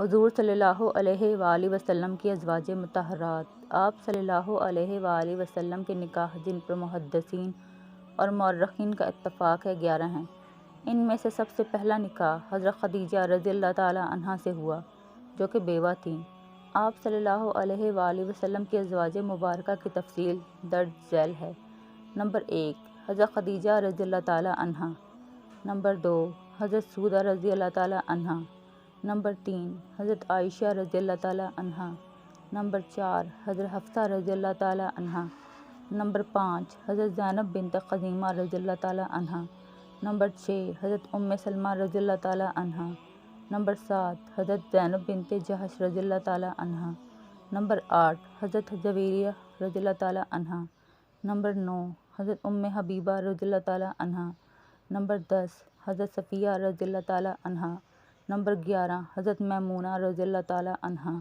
حضور صلی اللہ علیہ وآلہ وسلم کی ازواج مطہرات۔ آپ صلی اللہ علیہ وآلہ وسلم کے نکاح جن پر محدثین اور مورخین کا اتفاق ہے 11 ہیں۔ ان میں سے سب سے پہلا نکاح حضرت خدیجہ رضی اللہ تعالی عنہا سے ہوا جو کہ بیوہ تھیں۔ آپ صلی اللہ علیہ وآلہ وسلم کی ازواج مبارکہ کی تفصیل درج ذیل ہے۔ نمبر 1 حضرت خدیجہ رضی اللہ تعالی عنہا۔ نمبر 2 حضرت سودہ رضی اللہ تعالی عنہا۔ نمبر 3 حضرت عائشہ رضی اللہ تعالی عنہا۔ نمبر 4 حضرت حفصہ رضی اللہ تعالی عنہا۔ نمبر 5 حضرت زینب بنت خزیمہ رضی اللہ تعالی عنہا۔ نمبر 6 حضرت ام سلمہ رضی اللہ تعالی عنہا۔ نمبر 7 حضرت زینب بنت جحش رضی اللہ تعالی عنہا۔ نمبر 8 حضرت جویریہ رضی اللہ تعالی عنہا۔ نمبر 9 حضرت ام حبیبہ رضی اللہ تعالی عنہا۔ نمبر 10 حضرت صفیہ رضی اللہ تعالی عنہا۔ نمبر 11 حضرت میمونہ رضی اللہ تعالی عنہا۔